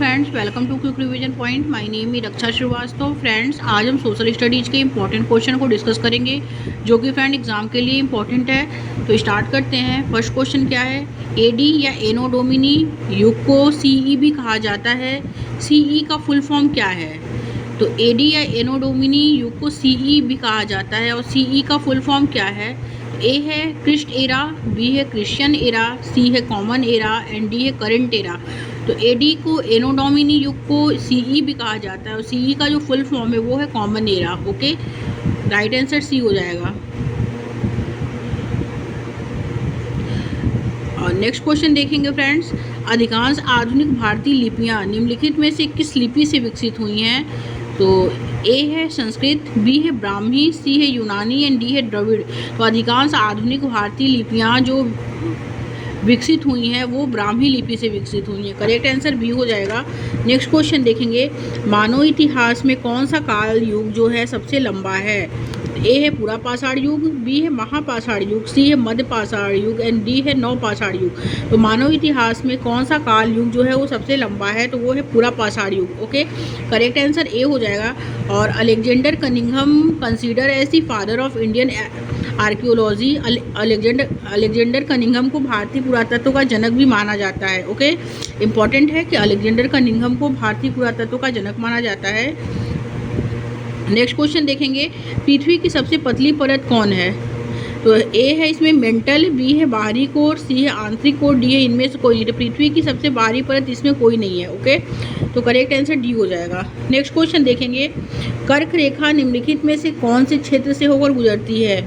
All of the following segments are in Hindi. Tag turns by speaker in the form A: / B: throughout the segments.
A: Friends, welcome to quick revision point. My name is Raksha Shrivastava. Friends, आज हम सोशल स्टडीज़ के इंपॉर्टेंट क्वेश्चन को डिस्कस करेंगे जो कि फ्रेंड एग्जाम के लिए इंपॉर्टेंट है। तो स्टार्ट करते हैं। फर्स्ट क्वेश्चन क्या है? एडी या एनो डोमिनी युग को सीई भी कहा जाता है। सीई का फुल फॉर्म क्या है? तो एडी या एनो डोमिनी युग को सीई भी कहा जाता है और सीई का फुल फॉर्म क्या है? ए है क्रिस्ट एरा, बी है क्रिश्चियन एरा, सी है कॉमन एरा एंड डी है करंट एरा। तो एडी को एनो डोमिनी युग को सीई भी कहा जाता है और सीई का जो फुल फॉर्म है वो है common era. Okay, right answer C हो जाएगा। और नेक्स्ट क्वेश्चन देखेंगे फ्रेंड्स। अधिकांश आधुनिक भारतीय लिपियां निम्नलिखित में से किस लिपि से विकसित हुई हैं? तो ए है संस्कृत, बी है ब्राह्मी, सी है यूनानी एंड डी है द्रविड़। तो अधिकांश आधुनिक भारतीय लिपियां जो विकसित हुई हैं वो ब्राह्मी लिपि से विकसित हुई हैं। करेक्ट आंसर बी हो जाएगा। नेक्स्ट क्वेश्चन देखेंगे। मानव इतिहास में कौन सा काल युग जो है सबसे लंबा है? ए है पूरा पाषाण युग, बी है महापाषाण युग, सी है मध्य पाषाण युग एंड डी है नव पाषाण युग। तो मानव इतिहास में कौन सा काल युग जो है वो सबसे लंबा है? तो वो है पूरा पाषाण युग। ओके, करेक्ट आंसर ए हो जाएगा। और Alexander Cunningham consider as the father of Indian archaeology. Alexander Cunningham को भारतीय पुरातत्व का जनक भी माना जाता है। ओके, इंपॉर्टेंट है कि अलेक्जेंडर कनिंघम को भारतीय पुरातत्व का जनक माना जाता है। नेक्स्ट क्वेश्चन देखेंगे। पृथ्वी की सबसे पतली परत कौन है? तो ए है इसमें मेंटल, बी है बाहरी कोर, सी है आंतरिक कोर, डी है इनमें से कोई नहीं। तो पृथ्वी की सबसे बाहरी परत इसमें कोई नहीं है। ओके, तो करेक्ट आंसर डी हो जाएगा। नेक्स्ट क्वेश्चन देखेंगे। कर्क रेखा निम्नलिखित में से कौन से क्षेत्र से होकर गुजरती है?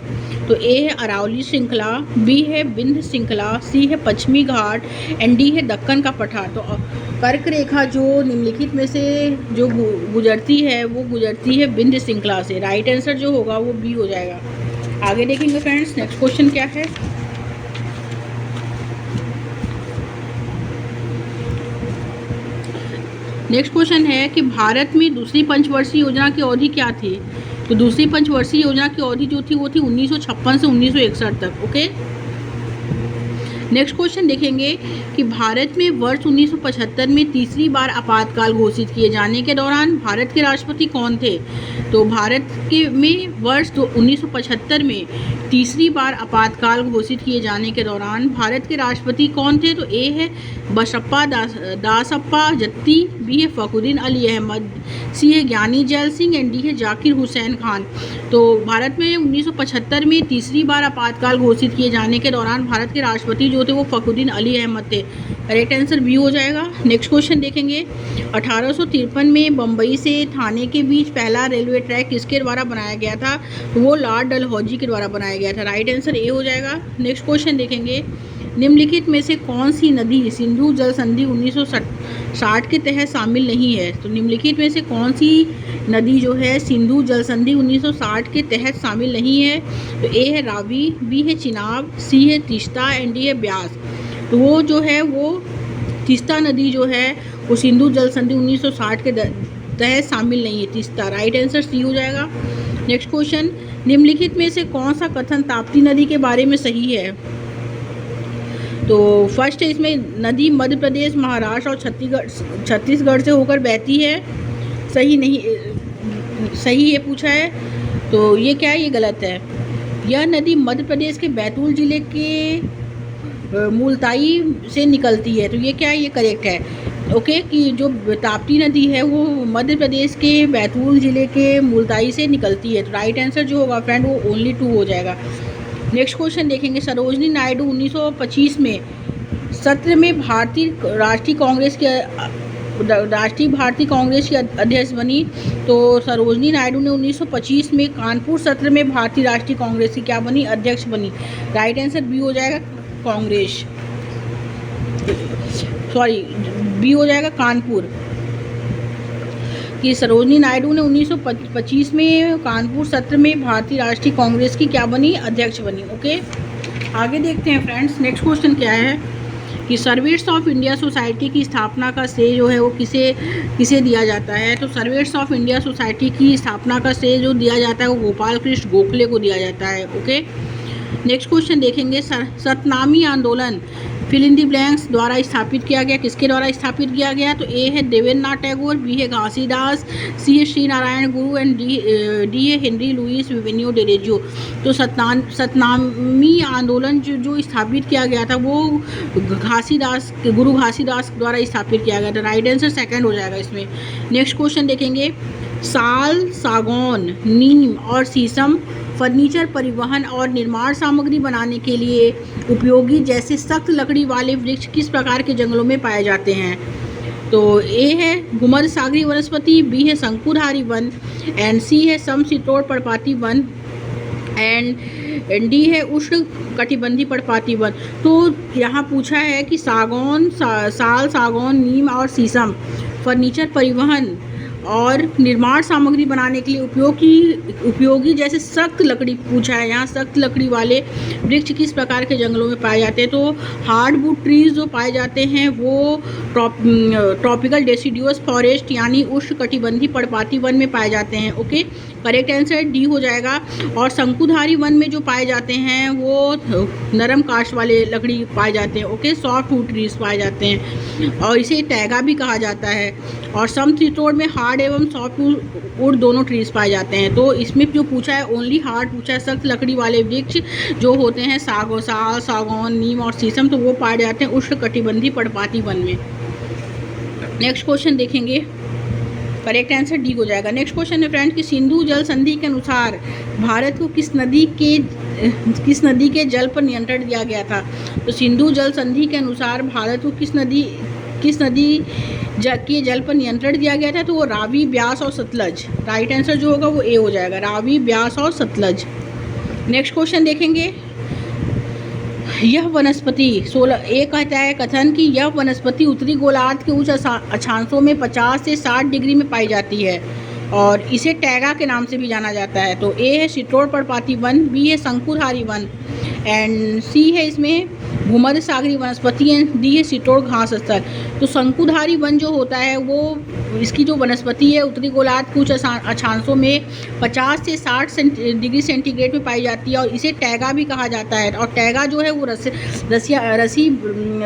A: तो ए है अरावली श्रृंखला, बी है विंध्य श्रृंखला, सी है पश्चिमी घाट एंड डी है दक्कन का पठार। तो कर्क रेखा जो निम्नलिखित में से जो गुजरती है वो गुजरती है विंध्य श्रृंखला से। राइट आंसर जो होगा वो बी हो जाएगा। आगे देखेंगे फ्रेंड्स। नेक्स्ट क्वेश्चन क्या है? नेक्स्ट क्वेश्चन है कि भारत में दूसरी पंचवर्षीय योजना की अवधि क्या थी? तो दूसरी पंचवर्षीय योजना की अवधि जो थी वो थी 1956 से 1961 तक। ओके, नेक्स्ट क्वेश्चन देखेंगे कि भारत में वर्ष 1975 में तीसरी बार आपातकाल घोषित किए जाने के दौरान भारत के राष्ट्रपति कौन थे? तो भारत के में वर्ष 1975 में तीसरी बार आपातकाल घोषित किए जाने के दौरान भारत के राष्ट्रपति कौन थे? तो ए है बसप्पा दासप्पा जत्ती, बी है फखरुद्दीन अली अहमद, सी है ज्ञानी जैल सिंह एंड डी है जाकिर हुसैन खान। तो भारत में 1975 में तीसरी बार आपातकाल घोषित किए जाने के दौरान भारत के राष्ट्रपति जो थे वो फखरुद्दीन अली अहमद थे। करेक्ट आंसर बी हो जाएगा। नेक्स्ट क्वेश्चन देखेंगे। 1853 में बम्बई से थाने के बीच पहला रेलवे ट्रैक किसके द्वारा बनाया गया था? वो लॉर्ड डलहौजी के द्वारा बनाया गया था। राइट आंसर ए हो जाएगा। नेक्स्ट क्वेश्चन देखेंगे। निम्नलिखित में से कौन सी नदी सिंधु जल संधि 1960 के तहत शामिल नहीं है? तो निम्नलिखित में से कौन सी नदी जो है सिंधु जल संधि 1960 के तहत शामिल नहीं है? तो ए है रावी, बी है चिनाब, सी है तीस्ता एंड डी है ब्यास। तो वो जो है वो तीस्ता नदी जो है वो सिंधु जल संधि 1960 के तहत शामिल नहीं है, तीस्ता। राइट आंसर सी हो जाएगा। Next question. निम्नलिखित में से कौन सा कथन ताप्ती नदी के बारे में सही है? तो फर्स्ट है इसमें नदी मध्य प्रदेश, महाराष्ट्र और छत्तीसगढ़ से होकर बहती है। सही नहीं, सही ये पूछा है। तो ये क्या है? ये गलत है। यह नदी मध्य प्रदेश के बैतूल जिले के मुल्ताई से निकलती है। तो ये क्या है? ये करेक्ट है। ओके, कि जो ताप्ती नदी है वो मध्य प्रदेश के बैतूल जिले के मुल्ताई से निकलती है। तो राइट आंसर जो होगा फ्रेंड वो ओनली 2 हो जाएगा। नेक्स्ट क्वेश्चन देखेंगे। सरोजनी नायडू 1925 में सत्र में भारतीय कांग्रेस की अध्यक्ष बनी। तो सरोजनी नायडू ने 1925 में कानपुर सत्र में भारतीय राष्ट्रीय कांग्रेस की क्या बनी? अध्यक्ष बनी। राइट आंसर बी हो जाएगा, कांग्रेस। सॉरी, बी हो जाएगा कानपुर। कि सरोजनी नायडू ने 1925 में कानपुर सत्र में भारतीय राष्ट्रीय कांग्रेस की क्या बनी? अध्यक्ष बनी। ओके, आगे देखते हैं फ्रेंड्स। नेक्स्ट क्वेश्चन क्या है कि सर्वेंट्स ऑफ इंडिया सोसाइटी की स्थापना का श्रेय जो है वो किसे दिया जाता है? तो सर्वेंट्स ऑफ इंडिया सोसाइटी की स्थापना का श्रेय जो दिया जाता है वो गोपाल कृष्ण गोखले को दिया जाता है। ओके, नेक्स्ट क्वेश्चन देखेंगे। सतनामी आंदोलन फिल इन दी ब्लैंक्स द्वारा स्थापित किया गया, किसके द्वारा स्थापित किया गया? तो ए है देवेंद्रनाथ टैगोर, बी है घासीदास, सी है श्री नारायण गुरु एंड डी है हेनरी लुइस विवेन्यू डेरेजियो। तो सतनामी आंदोलन जो स्थापित किया गया था वो गुरु घासीदास द्वारा स्थापित किया गया था। राइट आंसर सेकंड हो जाएगा इसमें। नेक्स्ट क्वेश्चन देखेंगे, साल, सागौन, नीम और शीशम फर्नीचर, परिवहन और निर्माण सामग्री बनाने के लिए उपयोगी जैसे सख्त लकड़ी वाले वृक्ष किस प्रकार के जंगलों में पाए जाते हैं? तो ए है भूमध्य सागरीय वनस्पति, बी है शंकुधारी वन एंड सी है समशीतोष्ण पर्णपाती वन एंड डी है उष्ण कटिबंधीय पर्णपाती वन। तो यहाँ पूछा है कि सागौन, साल, सागौन, नीम और शीशम फर्नीचर, परिवहन और निर्माण सामग्री बनाने के लिए उपयोगी जैसे सख्त लकड़ी पूछा है। यहाँ सख्त लकड़ी वाले वृक्ष किस प्रकार के जंगलों में पाए जाते हैं? तो हार्डवुड ट्रीज जो पाए जाते हैं वो ट्रॉपिकल डेसिडुअस फॉरेस्ट यानी उष्ण कटिबंधीय पर्णपाती वन में पाए जाते हैं। ओके, करेक्ट आंसर डी हो जाएगा। और शंकुधारी वन में जो पाए जाते हैं वो नरम काष्ठ वाले लकड़ी पाए जाते हैं। ओके, सॉफ्ट वुड ट्रीज पाए जाते हैं और इसे टैगा भी कहा जाता है। और समशीतोष्ण में हार्ड एवं सॉफ्ट वुड दोनों ट्रीज पाए जाते हैं। तो इसमें जो पूछा है ओनली हार्ड पूछा है, सख्त लकड़ी वाले वृक्ष जो होते हैं साल, सागौन, नीम और शीशम तो वो पाए जाते हैं उष्ण कटिबंधीय पर्णपाती वन में। नेक्स्ट क्वेश्चन देखेंगे, करेक्ट आंसर डी हो जाएगा। नेक्स्ट क्वेश्चन है फ्रेंड कि सिंधु जल संधि के अनुसार भारत को किस नदी के जल पर नियंत्रण दिया गया था? तो सिंधु जल संधि के अनुसार भारत को किस नदी के जल पर नियंत्रण दिया गया था? तो वो रावी, ब्यास और सतलज। राइट आंसर जो होगा वो ए हो जाएगा, रावी, ब्यास और सतलज। नेक्स्ट क्वेश्चन देखेंगे, यह वनस्पति 16 ए कहता है कथन कि यह वनस्पति उत्तरी गोलार्ध के उच्च अक्षांशों में 50 से 60 डिग्री में पाई जाती है और इसे टैगा के नाम से भी जाना जाता है। तो ए है शीतोष्ण पर्णपाती वन, बी है शंकुधारी वन एंड सी है इसमें भूमध्य सागरीय वनस्पति एंड डी है शीतोष्ण घास स्थल। तो शंकुधारी वन जो होता है वो इसकी जो वनस्पति है उत्तरी गोलार्ध के उच्च अक्षांशों में 50 से 60 डिग्री सेंटीग्रेड में पाई जाती है और इसे टैगा भी कहा जाता है। और टैगा जो है वो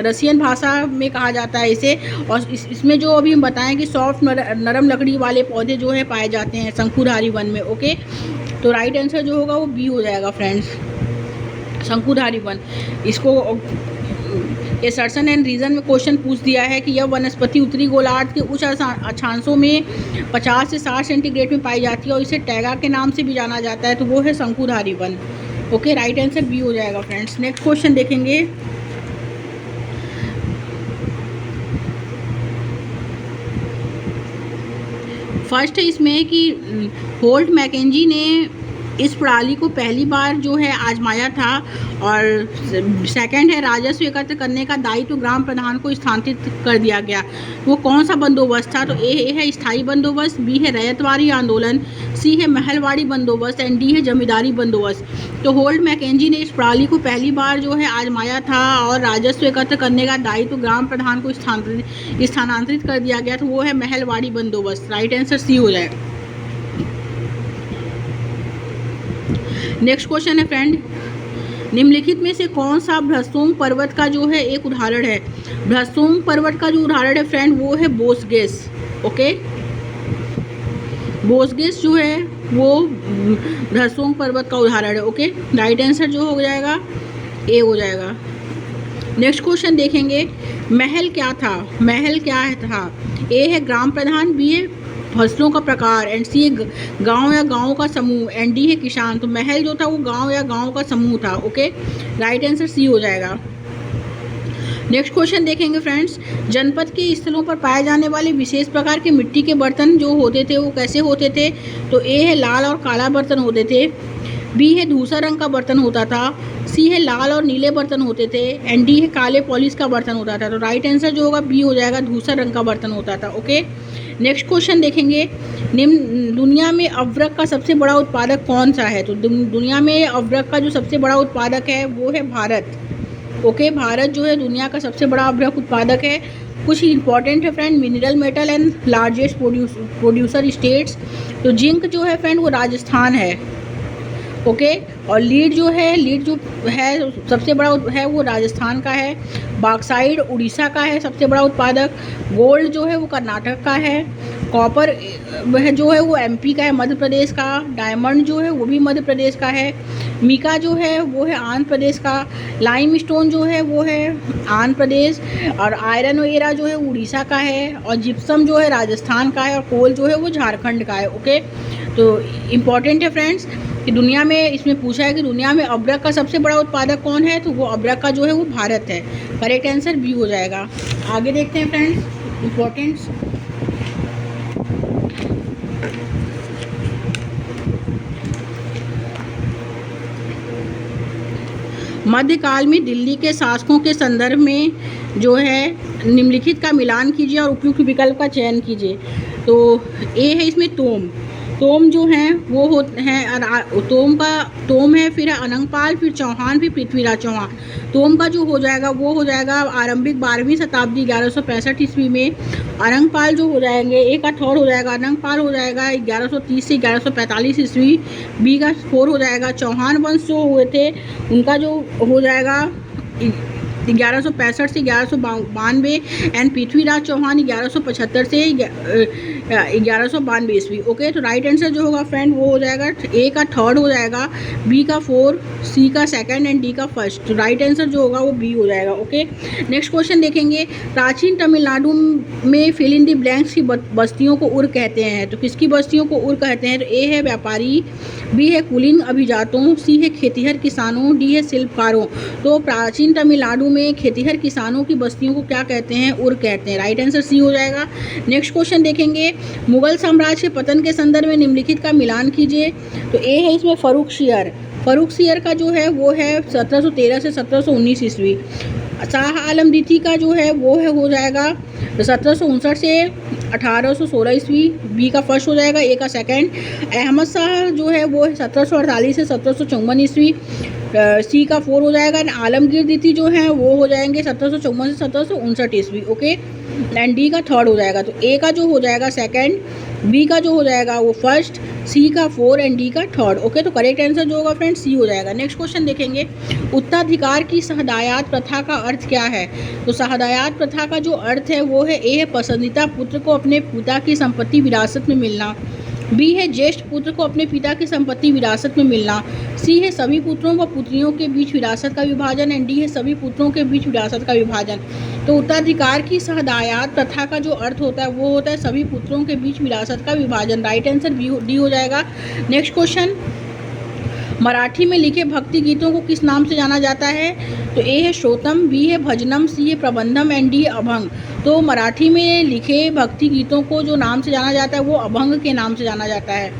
A: रसियन भाषा में कहा जाता है इसे। और इसमें जो अभी हम बताएं कि सॉफ्ट नरम लकड़ी वाले पौधे जो है पाए जाते हैं शंकुधारी वन में। ओके, तो राइट आंसर जो होगा वो बी हो जाएगा फ्रेंड्स, शंकुधारी वन। इसको एसर्शन एंड रीजन में क्वेश्चन पूछ दिया है कि यह वनस्पति उत्तरी गोलार्ध के उच्च अक्षांशों में 50 से 60 सेंटीग्रेड में पाई जाती है और इसे टैगा के नाम से भी जाना जाता है। तो वो है शंकुधारी वन। ओके, राइट आंसर बी हो जाएगा फ्रेंड्स। नेक्स्ट क्वेश्चन देखेंगे, फर्स्ट है इसमें कि होल्ट मैकेंजी ने इस प्रणाली को पहली बार जो है आजमाया था और सेकंड है राजस्व एकत्र करने का दायित्व ग्राम प्रधान को स्थानांतरित कर दिया गया। वो कौन सा बंदोबस्त था? तो ए है स्थायी बंदोबस्त, बी है रैयतवाड़ी आंदोलन, सी है महलवाड़ी बंदोबस्त एंड डी है जमींदारी बंदोबस्त। तो होल्ट मैकेंजी ने इस प्रणाली को पहली बार जो है आजमाया था और राजस्व एकत्र करने का दायित्व ग्राम प्रधान को स्थानांतरित कर दिया गया। तो वो है महलवाड़ी बंदोबस्त। राइट आंसर सी हो जाएगा। नेक्स्ट क्वेश्चन है फ्रेंड, निम्नलिखित में से कौन सा भ्रसोंग पर्वत का जो है एक उदाहरण है? भ्रसोंग पर्वत का जो उदाहरण है फ्रेंड वो है बोसगेस। ओके, बोसगेस जो है वो भ्रसोंग पर्वत का उदाहरण है। ओके, राइट आंसर जो हो जाएगा ए हो जाएगा। नेक्स्ट क्वेश्चन देखेंगे, महल क्या था? महल क्या था? ए है ग्राम प्रधान, बी है फसलों का प्रकार एंड सी है गांव या गांव का समूह एंड डी है किसान। तो महल जो था वो गांव या गांव का समूह था। ओके, राइट आंसर सी हो जाएगा। नेक्स्ट क्वेश्चन देखेंगे फ्रेंड्स, जनपद के स्थलों पर पाए जाने वाले विशेष प्रकार के मिट्टी के बर्तन जो होते थे वो कैसे होते थे? तो ए है लाल और काला बर्तन होते थे, बी है धूसर रंग का बर्तन होता था, सी है लाल और नीले बर्तन होते थे एंड डी है काले पॉलिश का बर्तन होता था। तो राइट आंसर जो होगा बी हो जाएगा, धूसर रंग का बर्तन होता था। ओके, नेक्स्ट क्वेश्चन देखेंगे, दुनिया में अवरक का सबसे बड़ा उत्पादक कौन सा है? तो दुनिया में अवरक का जो सबसे बड़ा उत्पादक है वो है भारत। ओके, भारत जो है दुनिया का सबसे बड़ा अवरक उत्पादक है। कुछ इंपॉर्टेंट है friend, mineral metal and largest producer states. तो जिंक जो है फ्रेंड वो राजस्थान है। ओके, और लीड जो है सबसे बड़ा है वो राजस्थान का है। बॉक्साइट उड़ीसा का है सबसे बड़ा उत्पादक। गोल्ड जो है वो कर्नाटक का है। कॉपर वह जो है वो एमपी का है, मध्य प्रदेश का। डायमंड जो है वो भी मध्य प्रदेश का है। मीका जो है वो है आंध्र प्रदेश का। लाइम स्टोन जो है वो है आंध्र प्रदेश। और आयरन वगैरह जो है उड़ीसा का है। और जिप्सम जो है राजस्थान का है। और कोल जो है वो झारखंड का है। ओके, तो इम्पॉर्टेंट है फ्रेंड्स कि दुनिया में, इसमें पूछा है कि दुनिया में अब्रक का सबसे बड़ा उत्पादक कौन है, तो वो अब्रक का जो है वो भारत है। करेक्ट आंसर बी हो जाएगा। आगे देखते हैं फ्रेंड्स इम्पोर्टेंट्स। मध्यकाल में दिल्ली के शासकों के संदर्भ में जो है निम्नलिखित का मिलान कीजिए और उपयुक्त विकल्प का चयन कीजिए। तो ए है इसमें तोम जो हैं वो होते हैं, तोम है, फिर है अनंगपाल, फिर चौहान, फिर पृथ्वीराज चौहान। तोम का जो हो जाएगा वो हो जाएगा आरंभिक 12वीं शताब्दी 1165 ईस्वी में। अनंगपाल जो हो जाएंगे, ए का थर्ड हो जाएगा अनंगपाल हो जाएगा 1130 से 1145 ईस्वी। बी का 4 हो जाएगा चौहान वंश जो हुए थे उनका जो हो जाएगा 1165 से 1192। एंड पृथ्वीराज चौहान 1175 से 1192 ईस्वी। ओके, तो राइट आंसर जो होगा फ्रेंड वो हो जाएगा ए का थर्ड हो जाएगा, बी का 4, सी का सेकंड एंड डी का फर्स्ट। तो राइट आंसर जो होगा वो बी हो जाएगा। ओके, नेक्स्ट क्वेश्चन देखेंगे। प्राचीन तमिलनाडु में फिल इन दी ब्लैंक्स की बस्तियों को उर कहते हैं। तो किसकी बस्तियों को उर कहते हैं? तो ए है व्यापारी, बी है कुलीन अभिजातों, सी है खेतिहर किसानों, डी है शिल्पकारों। तो प्राचीन तमिलनाडु में खेतिहर किसानों की बस्तियों को क्या कहते हैं? उर कहते हैं। राइट आंसर सी हो जाएगा। नेक्स्ट क्वेश्चन देखेंगे। मुगल साम्राज्य के पतन के संदर्भ में निम्नलिखित का मिलान कीजिए। तो ए है इसमें फर्रुखसियर का जो है वो है 1713 से 1719 ईस्वी। शाह आलम द्वितीय का जो है वो है हो जाएगा 1759 से 1816 ईस्वी। बी का फर्स्ट हो जाएगा, ए का सेकंड। अहमद शाह जो है वो 1748 से 1754 ईस्वी। सी का 4 हो जाएगा। आलमगीर द्वितीय जो है वो हो जाएंगे 1754 से 1759 ईस्वी। ओके, एंड डी का थर्ड हो जाएगा। तो ए का जो हो जाएगा सेकंड, बी का जो हो जाएगा वो फर्स्ट, सी का 4 एंड डी का थर्ड। ओके, तो करेक्ट आंसर जो होगा फ्रेंड्स सी हो जाएगा। नेक्स्ट क्वेश्चन देखेंगे। उत्तराधिकार की शहदायात प्रथा का अर्थ क्या है? तो शहदायात प्रथा का जो अर्थ है वो है, ए है पसंदीदा पुत्र को अपने पिता की संपत्ति विरासत में मिलना, बी है ज्येष्ठ पुत्र को अपने पिता की संपत्ति विरासत में मिलना, सी है सभी पुत्रों व पुत्रियों के बीच विरासत का विभाजन, एंड डी है सभी पुत्रों के बीच विरासत का विभाजन। तो उत्तराधिकार की शहदायात प्रथा का जो अर्थ होता है वो होता है सभी पुत्रों के बीच विरासत का विभाजन। राइट आंसर डी हो जाएगा। Next question. मराठी में लिखे भक्ति गीतों को किस नाम से जाना जाता है? तो ए है श्रोतम, बी है भजनम, सी है प्रबंधम एंड डी है अभंग। तो मराठी में लिखे भक्ति गीतों को जो नाम से जाना जाता है वो अभंग के नाम से जाना जाता है।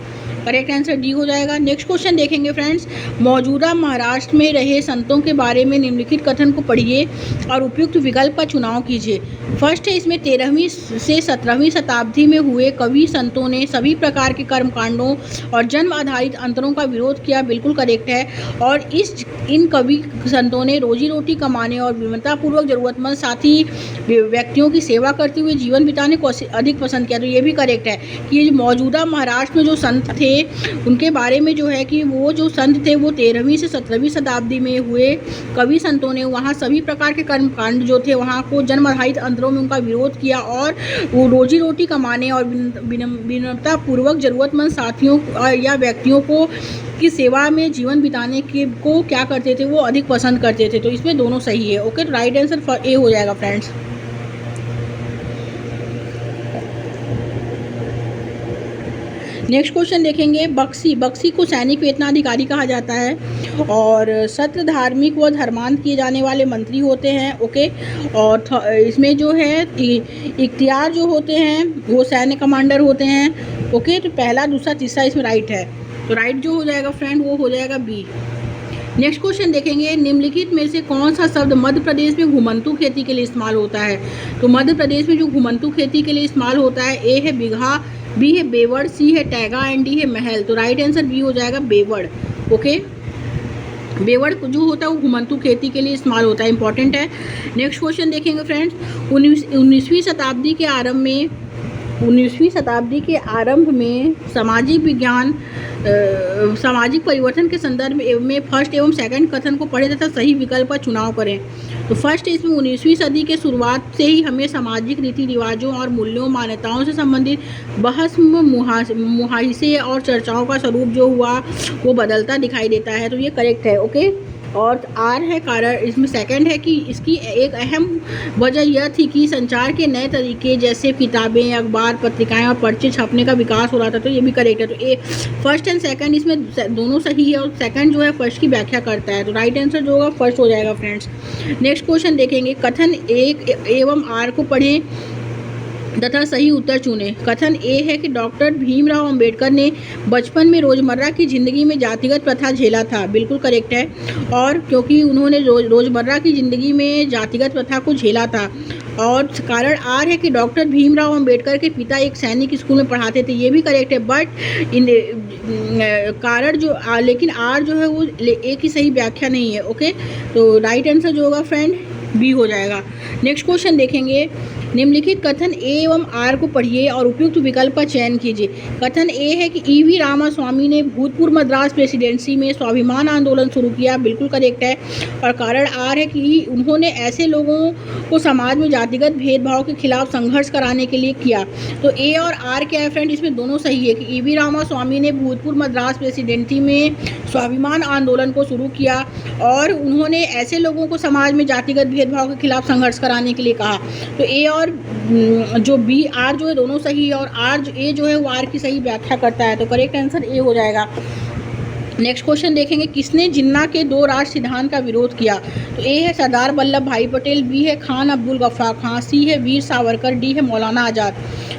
A: करेक्ट आंसर डी हो जाएगा। नेक्स्ट क्वेश्चन देखेंगे फ्रेंड्स। मौजूदा महाराष्ट्र में रहे संतों के बारे में निम्नलिखित कथन को पढ़िए और उपयुक्त विकल्प का चुनाव कीजिए। फर्स्ट है इसमें 13वीं से 17वीं शताब्दी में हुए कवि संतों ने सभी प्रकार के कर्मकांडों और जन्म आधारित अंतरों का विरोध किया। बिल्कुल करेक्ट है। और इन कवि संतों ने रोजी रोटी कमाने और विनम्रतापूर्वक जरूरतमंद साथी व्यक्तियों की सेवा करते हुए जीवन बिताने को अधिक पसंद किया। तो ये भी करेक्ट है कि ये मौजूदा महाराष्ट्र में जो संत थे उनके बारे में जो है कि वो जो संत थे वो 13वीं से 17वीं शताब्दी में हुए कवि संतों ने वहाँ सभी प्रकार के कर्मकांड जो थे वहाँ को जन्म आधारित अंतरों में उनका विरोध किया और वो रोजी रोटी कमाने और विनम्रतापूर्वक जरूरतमंद साथियों या व्यक्तियों को की सेवा में जीवन बिताने के को क्या करते थे वो अधिक पसंद करते थे। तो इसमें दोनों सही है। ओके, राइट आंसर ए हो जाएगा फ्रेंड्स। नेक्स्ट क्वेश्चन देखेंगे। बक्सी को सैनिक वेतनाधिकारी कहा जाता है और सत्र धार्मिक व धर्मांत किए जाने वाले मंत्री होते हैं। ओके, और इसमें जो है इख्तियार जो होते हैं वो सैन्य कमांडर होते हैं। ओके, तो पहला दूसरा तीसरा इसमें राइट है। तो राइट जो हो जाएगा फ्रेंड वो हो जाएगा बी। नेक्स्ट क्वेश्चन देखेंगे। निम्नलिखित में से कौन सा शब्द मध्य प्रदेश में घुमंतू खेती के लिए इस्तेमाल होता है? तो मध्य प्रदेश में जो घुमंतू खेती के लिए इस्तेमाल होता है, ए है बिगहा, बी है बेवड़, सी है टैगा एंड डी है महल। तो राइट आंसर बी हो जाएगा बेवड़। ओके, बेवड़ जो होता है वो घुमंतू खेती के लिए इस्तेमाल होता है। इंपॉर्टेंट है। नेक्स्ट क्वेश्चन देखेंगे फ्रेंड्स। 19वीं शताब्दी के आरंभ में सामाजिक विज्ञान सामाजिक परिवर्तन के संदर्भ में फर्स्ट एवं सेकंड कथन को पढ़ें तथा सही विकल्प का चुनाव करें। तो फर्स्ट इसमें 19वीं सदी के शुरुआत से ही हमें सामाजिक रीति रिवाजों और मूल्यों मान्यताओं से संबंधित बहस मुहाइसे और चर्चाओं का स्वरूप जो हुआ वो बदलता दिखाई देता है। तो ये करेक्ट है। ओके। और आर है कारण, इसमें सेकंड है कि इसकी एक अहम वजह यह थी कि संचार के नए तरीके जैसे किताबें, अखबार, पत्रिकाएं और पर्चे छपने का विकास हो रहा था। तो ये भी करेक्ट है। तो ए फर्स्ट एंड सेकंड इसमें दोनों सही है और सेकंड जो है फर्स्ट की व्याख्या करता है। तो राइट आंसर जो होगा फर्स्ट हो जाएगा फ्रेंड्स। नेक्स्ट क्वेश्चन देखेंगे, कथन एक एवं आर को पढ़ें तथा सही उत्तर चुने। कथन ए है कि डॉक्टर भीमराव अंबेडकर ने बचपन में रोज़मर्रा की ज़िंदगी में जातिगत प्रथा झेला था। बिल्कुल करेक्ट है। और क्योंकि उन्होंने रोज़मर्रा की ज़िंदगी में जातिगत प्रथा को झेला था। और कारण आर है कि डॉक्टर भीमराव अंबेडकर के पिता एक सैनिक स्कूल में पढ़ाते थे। ये भी करेक्ट है। बट इन कारण जो लेकिन आर जो है वो एक ही सही व्याख्या नहीं है। ओके। तो राइट आंसर जो होगा फ्रेंड बी हो जाएगा। नेक्स्ट क्वेश्चन देखेंगे, निम्नलिखित कथन ए एवं आर को पढ़िए और उपयुक्त विकल्प का चयन कीजिए। कथन ए है कि ईवी रामास्वामी ने भूतपूर्व मद्रास प्रेसिडेंसी में स्वाभिमान आंदोलन शुरू किया। बिल्कुल करेक्ट है। और कारण आर है कि उन्होंने ऐसे लोगों को समाज में जातिगत भेदभाव के खिलाफ संघर्ष कराने के लिए किया। तो ए और आर क्या है फ्रेंड, इसमें दोनों सही है कि ईवी रामास्वामी ने भूतपूर्व मद्रास प्रेसिडेंसी में स्वाभिमान आंदोलन को शुरू किया और उन्होंने ऐसे लोगों को समाज में जातिगत भेदभाव के खिलाफ संघर्ष कराने के लिए कहा। तो ए और जो बी आर जो है दोनों सही है और आर ए जो है वो आर की सही व्याख्या करता है। तो करेक्ट आंसर ए हो जाएगा। नेक्स्ट क्वेश्चन देखेंगे, किसने जिन्ना के दो राष्ट्र सिद्धांत का विरोध किया। तो ए है सरदार वल्लभ भाई पटेल, बी है खान अब्दुल गफ्फार खान, सी है वीर सावरकर, डी है मौलाना आज़ाद।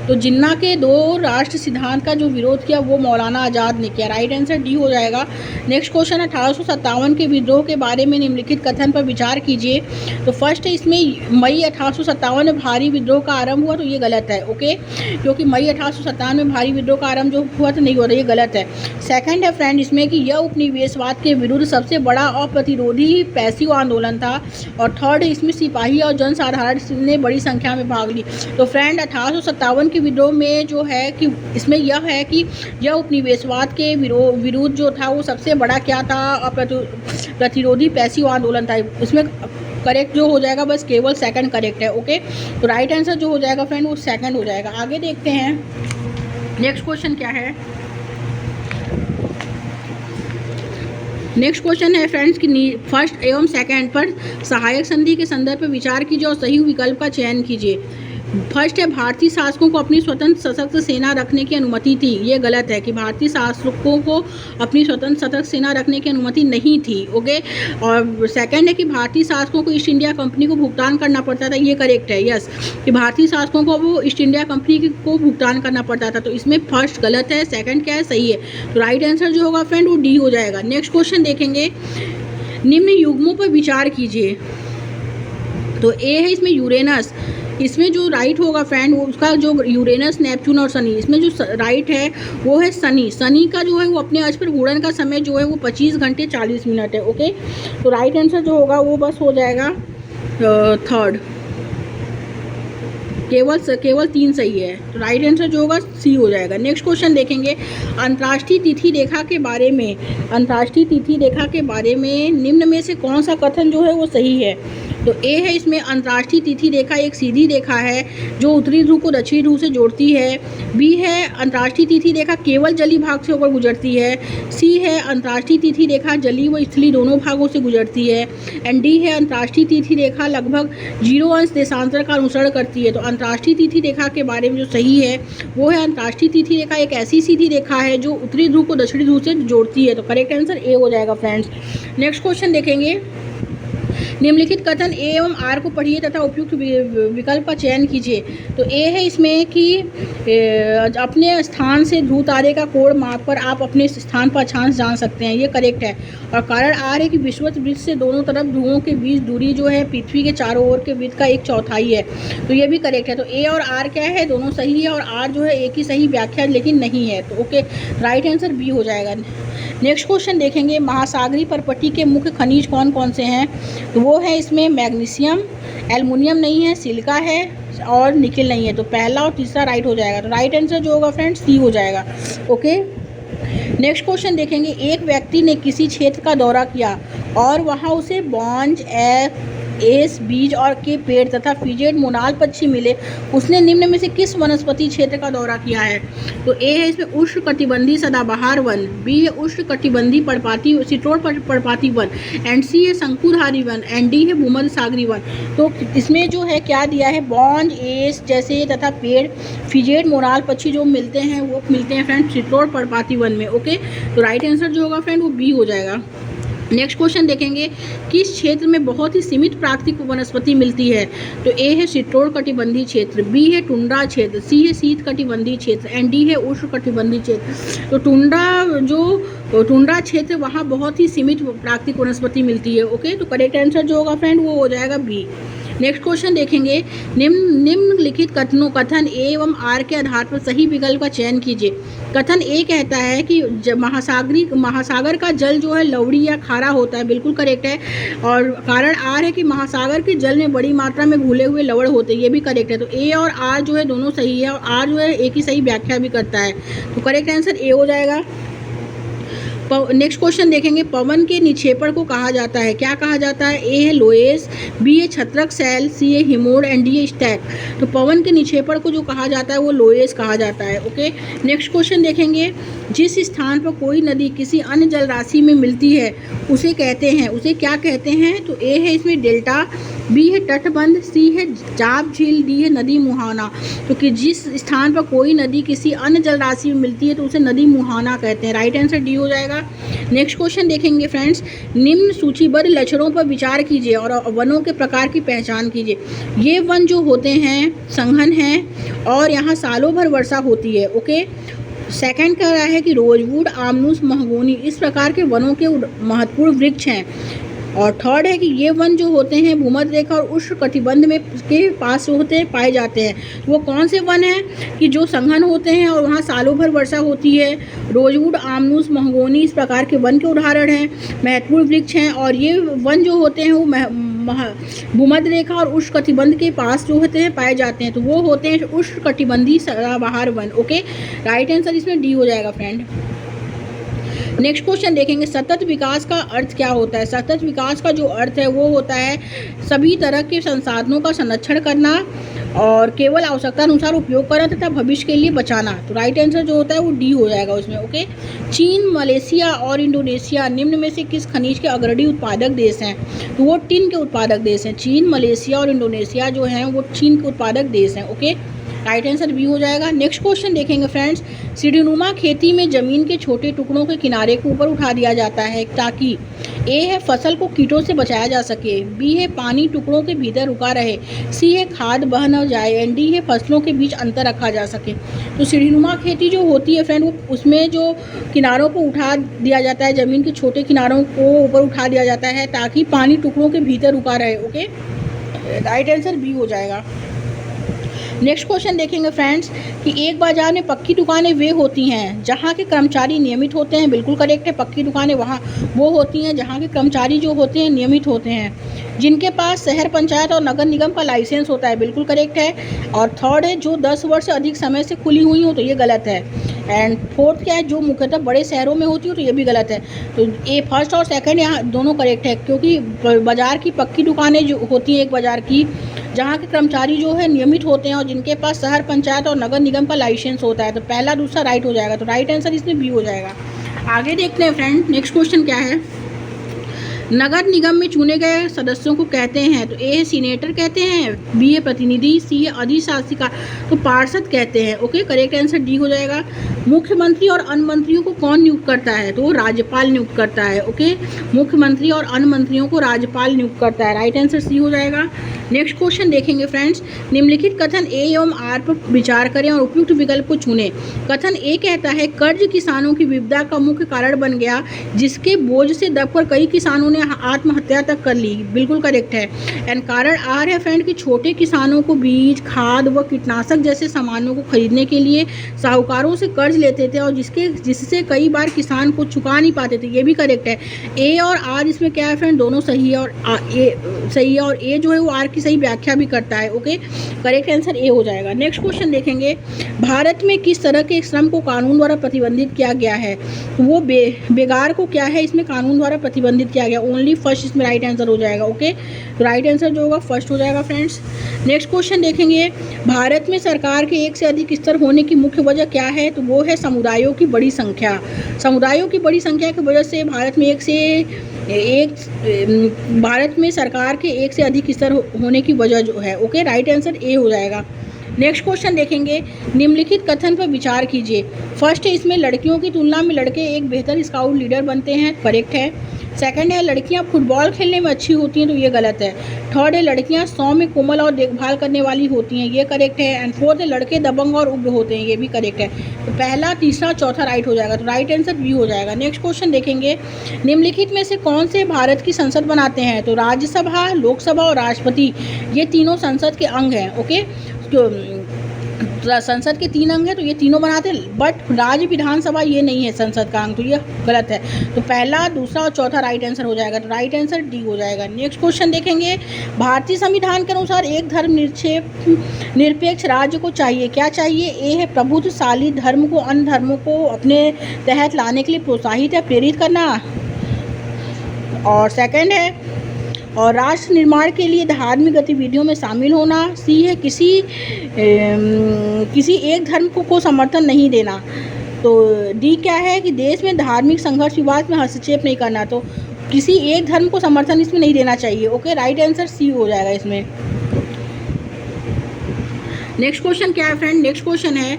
A: तो जिन्ना के दो राष्ट्र सिद्धांत का जो विरोध किया वो मौलाना आज़ाद ने किया। राइट आंसर डी हो जाएगा। नेक्स्ट क्वेश्चन 1857 के विद्रोह के बारे में निम्नलिखित कथन पर विचार कीजिए। तो फर्स्ट है इसमें मई 1857 में भारी विद्रोह का आरंभ हुआ। तो ये गलत है। ओके। क्योंकि मई 1857 में भारी विद्रोह का आरंभ जो हुआ तो नहीं हुआ, ये गलत है। सेकंड है फ्रेंड इसमें कि यह उपनिवेशवाद के विरुद्ध सबसे बड़ा अप्रतिरोधी पैसिव आंदोलन था। और थर्ड है इसमें सिपाही और जनसाधारण ने बड़ी संख्या में भाग ली। तो फ्रेंड 1857 के विद्रोह में जो है कि इसमें यह है कि यह उपनिवेशवाद के विरुद्ध जो था वो सबसे बड़ा क्या था, प्रतिरोधी पैसिव आंदोलन था। इसमें करेक्ट जो हो जाएगा बस केवल सेकंड करेक्ट है। ओके। तो राइट आंसर जो हो जाएगा फ्रेंड वो सेकंड हो जाएगा। आगे देखते हैं नेक्स्ट क्वेश्चन क्या है। नेक्स्ट क्वेश्चन है फ्रेंड्स कि फर्स्ट एवं सेकंड पर सहायक संधि के संदर्भ पर विचार कीजिए और सही विकल्प का चयन कीजिए। फर्स्ट है भारतीय शासकों को अपनी स्वतंत्र सशक्त सेना रखने की अनुमति थी। ये गलत है कि भारतीय शासकों को अपनी स्वतंत्र सशक्त सेना रखने की अनुमति नहीं थी। ओके। और सेकंड है कि भारतीय शासकों को ईस्ट इंडिया कंपनी को भुगतान करना पड़ता था। ये करेक्ट है। यस, कि भारतीय शासकों को वो ईस्ट इंडिया कंपनी को भुगतान करना पड़ता था। तो इसमें फर्स्ट गलत है, सेकंड क्या है सही है। तो राइट आंसर जो होगा फ्रेंड वो डी हो जाएगा। नेक्स्ट क्वेश्चन देखेंगे, निम्न युग्मों पर विचार कीजिए। तो ए है इसमें यूरेनस, इसमें जो राइट होगा फ्रेंड वो उसका जो यूरेनस, नेपच्यून और शनि, इसमें जो राइट है वो है शनि। शनि का जो है वो अपने अक्ष पर घूर्णन का समय जो है वो 25 घंटे 40 मिनट है। ओके। तो राइट आंसर जो होगा वो बस हो जाएगा थर्ड। केवल 3 सही है। तो राइट आंसर जो होगा सी हो जाएगा। नेक्स्ट क्वेश्चन देखेंगे, अंतर्राष्ट्रीय तिथि रेखा के बारे में। अंतर्राष्ट्रीय तिथि रेखा के बारे में निम्न में से कौन सा कथन जो है वो सही है। तो ए है इसमें अंतर्राष्ट्रीय तिथि रेखा एक सीधी रेखा है जो उत्तरी ध्रुव को दक्षिणी ध्रुव से जोड़ती है। बी है अंतर्राष्ट्रीय तिथि रेखा केवल जलीय भाग से होकर गुजरती है। सी है अंतर्राष्ट्रीय तिथि रेखा जलीय व स्थलीय दोनों भागों से गुजरती है। एंड डी है अंतर्राष्ट्रीय तिथि रेखा लगभग 0 अंश देशांतर का अनुसरण करती है। तो अंतर्राष्ट्रीय तिथि रेखा के बारे में जो सही है वो है अंतर्राष्ट्रीय तिथि रेखा एक ऐसी सीधी रेखा है जो उत्तरी ध्रुव को दक्षिणी ध्रुव से जोड़ती है। तो करेक्ट आंसर ए हो जाएगा फ्रेंड्स। नेक्स्ट क्वेश्चन देखेंगे, निम्नलिखित कथन ए एवं आर को पढ़िए तथा उपयुक्त विकल्प का चयन कीजिए। तो ए है इसमें कि अपने स्थान से ध्रुव तारे का कोण मापकर आप अपने स्थान पर अक्षांश जान सकते हैं। ये करेक्ट है। और कारण आर है कि विषुवत वृत्त से दोनों तरफ ध्रुवों के बीच दूरी जो है पृथ्वी के चारों ओर के वृत्त का 1/4 है। तो ये भी करेक्ट है। तो ए और आर क्या है, दोनों सही है और आर जो है एक ही सही व्याख्या लेकिन नहीं है। तो ओके, राइट आंसर बी हो जाएगा। नेक्स्ट क्वेश्चन देखेंगे, महासागरीय परपट्टी के मुख्य खनिज कौन कौन से हैं। तो वो है इसमें मैग्नीशियम, एल्युमिनियम नहीं है, सिलिका है और निकेल नहीं है। तो पहला और तीसरा राइट हो जाएगा। तो राइट आंसर जो होगा फ्रेंड्स सी हो जाएगा। ओके। नेक्स्ट क्वेश्चन देखेंगे, एक व्यक्ति ने किसी क्षेत्र का दौरा किया और वहां उसे बॉन्ज एस बीज और के पेड़ तथा फिजेट मोनाल पक्षी मिले। उसने निम्न में से किस वनस्पति क्षेत्र का दौरा किया है? तो ए है इसमें उष्णकटिबंधीय सदाबहार वन, बी है उष्णकटिबंधीय पर्णपाती सिट्रोल पर्णपाती वन, एंड सी है शंकुधारी वन, एंड डी है भूमध्यसागरीय वन। तो इसमें जो है क्या दिया है, बॉन्ज एस जैसे तथा पेड़, फिजेट मोनाल पक्षी जो मिलते हैं वो मिलते हैं फ्रेंड सिट्रोल पर्णपाती वन में। ओके, तो राइट आंसर जो होगा फ्रेंड वो बी हो जाएगा। नेक्स्ट क्वेश्चन देखेंगे, किस क्षेत्र में बहुत ही सीमित प्राकृतिक वनस्पति मिलती है? तो ए है शीतोष्ण कटिबंधीय क्षेत्र, बी है टुंड्रा क्षेत्र, सी है शीत कटिबंधीय क्षेत्र, एंड डी है उष्ण कटिबंधीय क्षेत्र। तो टुंड्रा क्षेत्र वहाँ बहुत ही सीमित प्राकृतिक वनस्पति मिलती है। ओके, तो करेक्ट आंसर जो होगा फ्रेंड वो हो जाएगा बी। नेक्स्ट क्वेश्चन देखेंगे, निम्नलिखित कथन ए एवं आर के आधार पर सही विकल्प का चयन कीजिए। कथन ए कहता है कि महासागर का जल जो है लवड़ी या खारा होता है, बिल्कुल करेक्ट है। और कारण आर है कि महासागर के जल में बड़ी मात्रा में घुले हुए लवण होते हैं, ये भी करेक्ट है। तो ए और आर जो है दोनों सही है, और आर जो है एक ही सही व्याख्या भी करता है, तो करेक्ट आंसर ए हो जाएगा। नेक्स्ट क्वेश्चन देखेंगे, पवन के निक्षेपण को कहा जाता है, क्या कहा जाता है? ए है लोएस, बी है छत्रक सेल, सी है हिमोड, एंड डी है स्टैक। तो पवन के निक्षेपण को जो कहा जाता है वो लोएस कहा जाता है। ओके, नेक्स्ट क्वेश्चन देखेंगे, जिस स्थान पर कोई नदी किसी अन्य जल राशि में मिलती है उसे कहते हैं, उसे क्या कहते हैं? तो ए है इसमें डेल्टा, बी है तटबंध, सी है जाप झील, डी है नदी मुहाना। तो कि जिस स्थान पर कोई नदी किसी अन्य जल राशि में मिलती है तो उसे नदी मुहाना कहते हैं, राइट आंसर डी हो जाएगा। नेक्स्ट क्वेश्चन देखेंगे फ्रेंड्स, निम्न सूचीबद्ध लक्षणों पर विचार कीजिए और वनों के प्रकार की पहचान कीजिए। ये वन जो होते हैं संघन हैं और यहाँ सालों भर वर्षा होती है। ओके, सेकंड कह रहा है कि रोजवुड, आमनूस, महोगनी इस प्रकार के वनों के महत्वपूर्ण वृक्ष हैं। और थर्ड है कि ये वन जो होते हैं भूमध्य रेखा और उष्ण कटिबंध में के पास होते हैं, पाए जाते हैं। वो कौन से वन हैं कि जो संघन होते हैं और वहाँ सालों भर वर्षा होती है? रोजवुड, आमनूस, महोगनी इस प्रकार के वन के उदाहरण हैं, महत्वपूर्ण वृक्ष हैं। और ये वन जो होते हैं वो भूमध्य रेखा और उष्ण कटिबंध के पास जो होते हैं पाए जाते हैं, तो वो होते हैं उष्ण कटिबंधीय सदाबहार वन। ओके, राइट आंसर इसमें डी हो जाएगा फ्रेंड। नेक्स्ट क्वेश्चन देखेंगे, सतत विकास का अर्थ क्या होता है? सतत विकास का जो अर्थ है वो होता है सभी तरह के संसाधनों का संरक्षण करना और केवल आवश्यकता अनुसार उपयोग करना तथा भविष्य के लिए बचाना। तो राइट आंसर जो होता है वो डी हो जाएगा उसमें। ओके, चीन, मलेशिया और इंडोनेशिया निम्न में से किस खनिज के अग्रणी उत्पादक देश हैं? तो वो टिन के उत्पादक देश हैं। चीन, मलेशिया और इंडोनेशिया जो हैं वो चीन के उत्पादक देश हैं। ओके, राइट आंसर बी हो जाएगा। नेक्स्ट क्वेश्चन देखेंगे फ्रेंड्स, सीढ़ीनुमा खेती में जमीन के छोटे टुकड़ों के किनारे को ऊपर उठा दिया जाता है ताकि ए है फसल को कीटों से बचाया जा सके, बी है पानी टुकड़ों के भीतर रुका रहे, सी है खाद बह न जाए, एंड डी है फसलों के बीच अंतर रखा जा सके। तो सीढ़ीनुमा खेती जो होती है फ्रेंड वो उसमें जो किनारों को उठा दिया जाता है, ज़मीन के छोटे किनारों को ऊपर उठा दिया जाता है ताकि पानी टुकड़ों के भीतर रुका रहे। ओके, राइट आंसर बी हो जाएगा। नेक्स्ट क्वेश्चन देखेंगे फ्रेंड्स कि एक बाजार में पक्की दुकानें वे होती हैं जहां के कर्मचारी नियमित होते हैं, बिल्कुल करेक्ट है। पक्की दुकानें वहां वो होती हैं जहां के कर्मचारी जो होते हैं नियमित होते हैं, जिनके पास शहर पंचायत और नगर निगम का लाइसेंस होता है, बिल्कुल करेक्ट है। और थर्ड है जो 10 वर्ष से अधिक समय से खुली हुई हो, तो ये गलत है। एंड फोर्थ क्या है, जो मुख्यतः बड़े शहरों में होती हो, तो ये भी गलत है। तो ये फर्स्ट और सेकंड यहाँ दोनों करेक्ट है, क्योंकि बाज़ार की पक्की दुकानें जो होती हैं एक बाज़ार की जहाँ के कर्मचारी जो है नियमित होते हैं और जिनके पास शहर पंचायत और नगर निगम का लाइसेंस होता है, तो पहला दूसरा राइट हो जाएगा। तो राइट आंसर इसमें बी हो जाएगा। आगे देखते हैं फ्रेंड, नेक्स्ट क्वेश्चन क्या है, नगर निगम में चुने गए सदस्यों को कहते हैं? तो ए है सीनेटर कहते हैं, बी है प्रतिनिधि, सी है अधिशासिका, तो पार्षद कहते हैं। ओके, करेक्ट आंसर डी हो जाएगा। मुख्यमंत्री और अन्य मंत्रियों को कौन नियुक्त करता है? तो वो राज्यपाल नियुक्त करता है। ओके, मुख्यमंत्री और अन्य मंत्रियों को राज्यपाल नियुक्त करता है, राइट आंसर सी हो जाएगा। नेक्स्ट क्वेश्चन देखेंगे फ्रेंड्स, निम्नलिखित कथन ए एवं आर पर विचार करें और उपयुक्त विकल्प को चुनें। कथन ए कहता है कर्ज किसानों की विपदा का मुख्य कारण बन गया, जिसके बोझ से दबकर कई किसानों ने उन्होंने आत्महत्या तक कर ली, बिल्कुल करेक्ट है। एंड कारण आर है फ्रेंड कि छोटे किसानों को बीज, खाद व कीटनाशक जैसे सामानों को खरीदने के लिए साहूकारों से कर्ज लेते थे और जिससे कई बार किसान को चुका नहीं पाते थे, ये भी करेक्ट है। ए और आर इसमें क्या है फ्रेंड, दोनों सही है, और सही है, और ए जो है वो आर की सही व्याख्या भी करता है। ओके, करेक्ट आंसर ए हो जाएगा। नेक्स्ट क्वेश्चन देखेंगे, भारत में किस तरह के श्रम को कानून द्वारा प्रतिबंधित किया गया है? वो बेगार को क्या है इसमें कानून द्वारा प्रतिबंधित किया गया? ओनली फर्स्ट इसमें राइट आंसर हो जाएगा। ओके, तो राइट आंसर जो होगा फर्स्ट हो जाएगा फ्रेंड्स। नेक्स्ट क्वेश्चन देखेंगे, भारत में सरकार के एक से अधिक स्तर होने की मुख्य वजह क्या है? तो वो है समुदायों की बड़ी संख्या। समुदायों की बड़ी संख्या की वजह से भारत में सरकार के एक से अधिक स्तर होने की वजह जो है। ओके, राइट आंसर ए हो जाएगा। नेक्स्ट क्वेश्चन देखेंगे, निम्नलिखित कथन पर विचार कीजिए। फर्स्ट है, इसमें लड़कियों की तुलना में लड़के एक बेहतर स्काउट लीडर बनते हैं, करेक्ट है। सेकंड है, लड़कियां फुटबॉल खेलने में अच्छी होती हैं, तो ये गलत है। थर्ड है, लड़कियां सौम्य, कोमल और देखभाल करने वाली होती हैं, ये करेक्ट है। एंड फोर्थ है, लड़के दबंग और उग्र होते हैं, ये भी करेक्ट है। तो पहला, तीसरा, चौथा राइट हो जाएगा, तो राइट आंसर बी हो जाएगा। नेक्स्ट क्वेश्चन देखेंगे, निम्नलिखित में से कौन से भारत की संसद बनाते हैं? तो राज्यसभा, लोकसभा और राष्ट्रपति, ये तीनों संसद के अंग हैं। ओके, तो संसद के 3 अंग हैं, तो ये तीनों बनाते हैं, बट राज्य विधानसभा ये नहीं है संसद का अंग, तो ये गलत है। तो पहला, दूसरा और चौथा राइट आंसर हो जाएगा, तो राइट आंसर डी हो जाएगा। नेक्स्ट क्वेश्चन देखेंगे, भारतीय संविधान के अनुसार एक धर्मनिरपेक्ष राज्य को चाहिए, क्या चाहिए? ए है, प्रभुत्वशाली धर्म को अन्य धर्मों को अपने तहत लाने के लिए प्रोत्साहित या प्रेरित करना, और सेकंड है, और राष्ट्र निर्माण के लिए धार्मिक गतिविधियों में शामिल होना। सी है, किसी एक धर्म को समर्थन नहीं देना। तो डी क्या है कि देश में धार्मिक संघर्ष विवाद में हस्तक्षेप नहीं करना, तो किसी एक धर्म को समर्थन इसमें नहीं देना चाहिए। ओके, राइट आंसर सी हो जाएगा इसमें। नेक्स्ट क्वेश्चन क्या है फ्रेंड? नेक्स्ट क्वेश्चन है,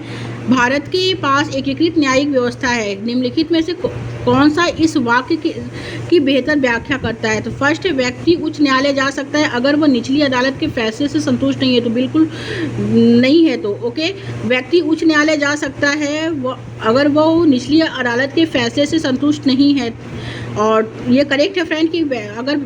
A: भारत के पास एकीकृत न्यायिक व्यवस्था है, निम्नलिखित में से कौन सा इस वाक्य की बेहतर व्याख्या करता है? तो फर्स्ट है, व्यक्ति उच्च न्यायालय जा सकता है अगर वह निचली अदालत के फैसले से संतुष्ट नहीं है, तो बिल्कुल नहीं है। तो ओके, व्यक्ति उच्च न्यायालय जा सकता है अगर वह निचली अदालत के फैसले से संतुष्ट नहीं है, और ये करेक्ट है फ्रेंड कि अगर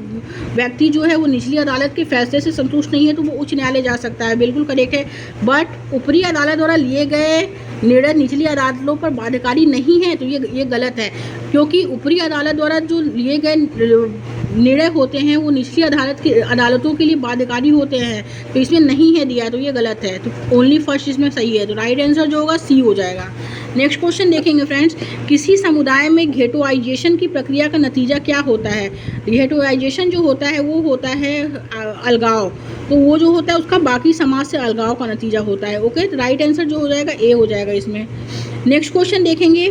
A: व्यक्ति जो है वो निचली अदालत के फैसले से संतुष्ट नहीं है तो वो उच्च न्यायालय जा सकता है, बिल्कुल करेक्ट है। बट ऊपरी अदालत द्वारा लिए गए निर्णय निचली अदालतों पर बाध्यकारी नहीं है, तो ये गलत है, क्योंकि ऊपरी अदालत द्वारा जो लिए गए निर्णय होते हैं वो निचली अदालतों के लिए बाध्यकारी होते हैं, तो इसमें नहीं है दिया, तो ये गलत है। तो ओनली फर्स्ट इसमें सही है, तो राइट आंसर जो होगा सी हो जाएगा। नेक्स्ट क्वेश्चन देखेंगे फ्रेंड्स, किसी समुदाय में घेटोआइजेशन की प्रक्रिया का नतीजा क्या होता है? घेटोआइजेशन जो होता है वो होता है अलगाव, तो वो जो होता है उसका बाकी समाज से अलगाव का नतीजा होता है। ओके, तो राइट आंसर जो हो जाएगा ए हो जाएगा इसमें। नेक्स्ट क्वेश्चन देखेंगे,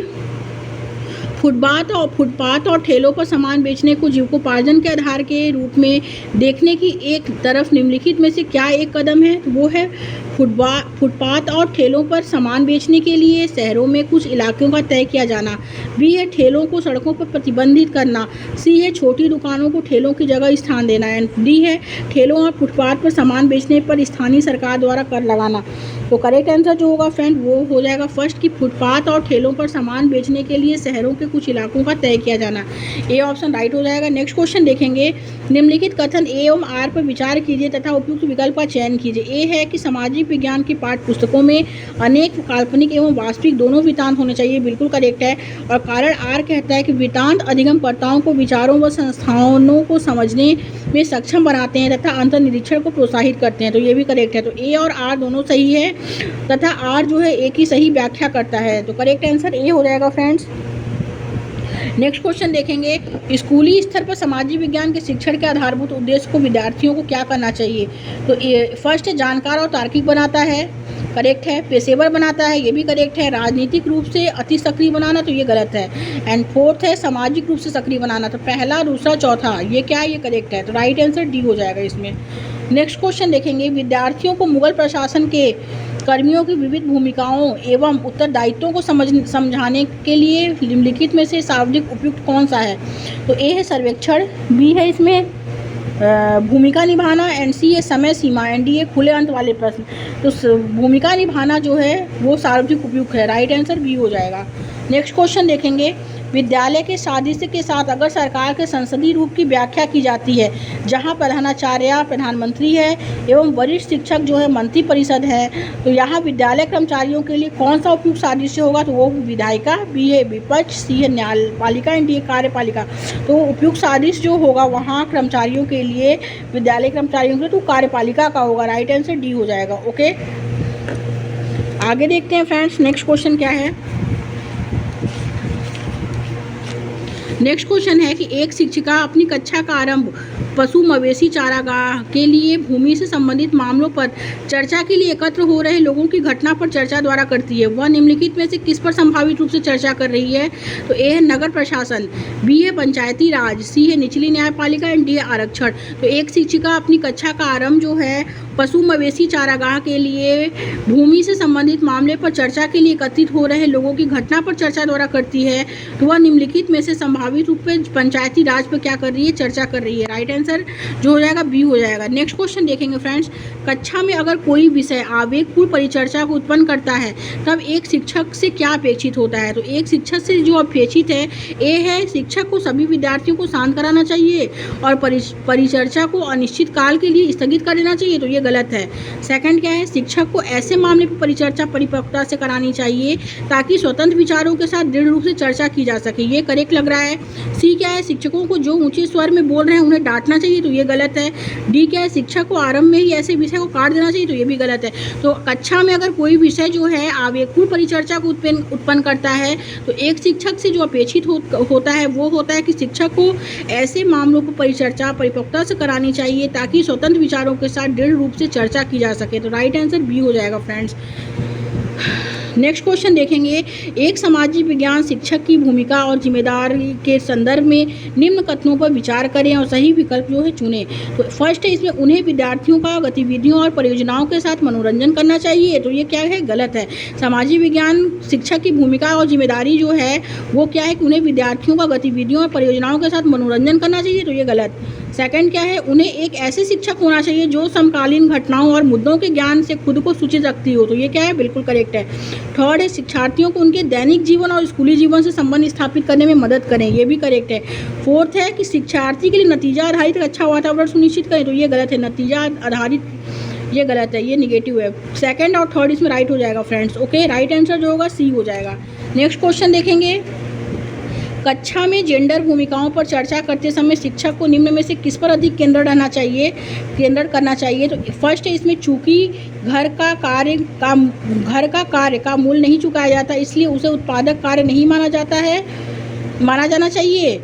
A: फुटपाथ और ठेलों पर सामान बेचने को जीविकोपार्जन के आधार के रूप में देखने की एक तरफ निम्नलिखित में से क्या एक कदम है? तो वो है फुटपाथ और ठेलों पर सामान बेचने के लिए शहरों में कुछ इलाकों का तय किया जाना। बी है, ठेलों को सड़कों पर प्रतिबंधित करना। सी है, छोटी दुकानों को ठेलों की जगह स्थान देना। एंड डी है, ठेलों और फुटपाथ पर सामान बेचने पर स्थानीय सरकार द्वारा कर लगाना। तो करेक्ट आंसर जो होगा फ्रेंड वो हो जाएगा फर्स्ट कि फुटपाथ और ठेलों पर सामान बेचने के लिए शहरों के कुछ इलाकों का तय किया जाना। ए ऑप्शन राइट हो जाएगा। नेक्स्ट क्वेश्चन देखेंगे, निम्नलिखित कथन ए एवं आर पर विचार कीजिए तथा उपयुक्त विकल्प का चयन कीजिए। ए है कि सामाजिक विज्ञान की पाठ्य पुस्तकों में अनेक काल्पनिक एवं वास्तविक दोनों वृत्तांत होने चाहिए, बिल्कुल करेक्ट है। और कारण आर कहता है कि वृत्तांत अधिगमकर्ताओं को विचारों व संस्थानों को समझने में सक्षम बनाते हैं तथा अंतर्निरीक्षण को प्रोत्साहित करते हैं, तो ये भी करेक्ट है। तो ए और आर दोनों सही है तथा आर जो है ए की सही व्याख्या करता है, तो करेक्ट आंसर ए हो जाएगा फ्रेंड्स। नेक्स्ट क्वेश्चन देखेंगे, स्कूली स्तर पर सामाजिक विज्ञान के शिक्षण के आधारभूत उद्देश्य को विद्यार्थियों को क्या करना चाहिए? तो फर्स्ट है, जानकार और तार्किक बनाता है, करेक्ट है। पेशेवर बनाता है, ये भी करेक्ट है। राजनीतिक रूप से अति सक्रिय बनाना, तो ये गलत है। एंड फोर्थ है, सामाजिक रूप से सक्रिय बनाना, तो पहला, दूसरा, चौथा ये क्या है? ये करेक्ट है, तो राइट आंसर डी हो जाएगा इसमें। नेक्स्ट क्वेश्चन देखेंगे, विद्यार्थियों को मुगल प्रशासन के कर्मियों की विविध भूमिकाओं एवं उत्तरदायित्वों को समझाने के लिए निम्नलिखित में से सर्वाधिक उपयुक्त कौन सा है? तो ए है सर्वेक्षण, बी है इसमें भूमिका निभाना, एंड सी है समय सीमा, एंड डी है खुले अंत वाले प्रश्न। तो भूमिका निभाना जो है वो सर्वाधिक उपयुक्त है, राइट आंसर बी हो जाएगा। नेक्स्ट क्वेश्चन देखेंगे, विद्यालय के सादृश्य के साथ अगर सरकार के संसदीय रूप की व्याख्या की जाती है, जहाँ प्रधानाचार्य प्रधानमंत्री है एवं वरिष्ठ शिक्षक जो है मंत्रिपरिषद है, तो यहाँ विद्यालय कर्मचारियों के लिए कौन सा उपयुक्त सादृश्य होगा? तो वो विधायिका, बी है विपक्ष, सी है न्यायपालिका एंड डी है कार्यपालिका। तो उपयुक्त सादृश्य जो होगा वहाँ कर्मचारियों के लिए, विद्यालय कर्मचारियों के लिए, तो कार्यपालिका का होगा। राइट आंसर डी हो जाएगा। ओके, आगे देखते हैं फ्रेंड्स, नेक्स्ट क्वेश्चन क्या है। नेक्स्ट क्वेश्चन है कि एक शिक्षिका अपनी कक्षा का आरंभ पशु मवेशी चारागाह के लिए भूमि से संबंधित मामलों पर चर्चा के लिए एकत्र हो रहे लोगों की घटना पर चर्चा द्वारा करती है। वह निम्नलिखित में से किस पर संभावित रूप से चर्चा कर रही है? तो ए है नगर प्रशासन, बी है पंचायती राज, सी है निचली न्यायपालिका एंड डी है आरक्षण। तो एक शिक्षिका अपनी कक्षा का आरंभ जो है पशु मवेशी चारागाह के लिए भूमि से संबंधित मामले पर चर्चा के लिए एकत्रित हो रहे लोगों की घटना पर चर्चा द्वारा करती है। तो वह निम्नलिखित में से संभावित रूप में पंचायती राज पर क्या कर रही है? चर्चा कर रही है। राइट आंसर जो हो जाएगा बी हो जाएगा। नेक्स्ट क्वेश्चन देखेंगे फ्रेंड्स, कक्षा में अगर कोई विषय आवेगपूर्ण परिचर्चा को उत्पन्न करता है तब एक शिक्षक से क्या अपेक्षित होता है? तो एक शिक्षक से जो अपेक्षित है, ए है शिक्षक को सभी विद्यार्थियों को शांत कराना चाहिए और परिचर्चा को अनिश्चित काल के लिए स्थगित कर देना चाहिए। तो ये गलत है। सेकंड क्या है, शिक्षक को ऐसे मामले पर परिचर्चा परिपक्वता से करानी चाहिए ताकि स्वतंत्र विचारों के साथ दृढ़ रूप से चर्चा की जा सके। ये करेक्ट लग रहा है। सी क्या है, शिक्षकों को जो ऊंचे स्वर में बोल रहे हैं उन्हें डांटना चाहिए। तो ये गलत है। डी क्या है, शिक्षक को आरंभ में ही ऐसे विषय को काट देना चाहिए। तो ये भी गलत है। तो कक्षा में अगर कोई विषय जो है आवेगपूर्ण परिचर्चा को उत्पन्न करता है तो एक शिक्षक से जो अपेक्षित होता है वो होता है कि शिक्षक को ऐसे मामलों पर परिचर्चा परिपक्वता से करानी चाहिए ताकि स्वतंत्र विचारों के साथ दृढ़ रूप से चर्चा की जा सके। तो राइट आंसर बी हो जाएगा फ्रेंड्स। नेक्स्ट क्वेश्चन देखेंगे, एक सामाजिक विज्ञान शिक्षक की भूमिका और जिम्मेदारी के संदर्भ में निम्न कथनों पर विचार करें और सही विकल्प जो है चुनें। तो फर्स्ट है, इसमें उन्हें विद्यार्थियों का गतिविधियों और परियोजनाओं के साथ मनोरंजन करना चाहिए। तो ये क्या है? गलत है। सामाजिक विज्ञान शिक्षक की भूमिका और जिम्मेदारी जो है वो क्या है कि उन्हें विद्यार्थियों का गतिविधियों और परियोजनाओं के साथ मनोरंजन करना चाहिए। तो ये गलत। सेकंड क्या है, उन्हें एक ऐसे शिक्षक होना चाहिए जो समकालीन घटनाओं और मुद्दों के ज्ञान से खुद को सूचित रखती हो। तो ये क्या है? बिल्कुल करेक्ट है। थर्ड है, शिक्षार्थियों को उनके दैनिक जीवन और स्कूली जीवन से संबंध स्थापित करने में मदद करें। ये भी करेक्ट है। फोर्थ है कि शिक्षार्थी के लिए नतीजा आधारित अच्छा वातावरण सुनिश्चित करें। तो ये गलत है। नतीजा आधारित ये गलत है, ये निगेटिव है। सेकंड और थर्ड इसमें राइट हो जाएगा फ्रेंड्स। ओके, राइट आंसर जो होगा सी हो जाएगा। नेक्स्ट क्वेश्चन देखेंगे, कक्षा में जेंडर भूमिकाओं पर चर्चा करते समय शिक्षक को निम्न में से किस पर अधिक केंद्र करना चाहिए? तो फर्स्ट है, इसमें चूंकि घर का कार्य का मूल्य नहीं चुकाया जाता इसलिए उसे उत्पादक कार्य नहीं माना जाना चाहिए।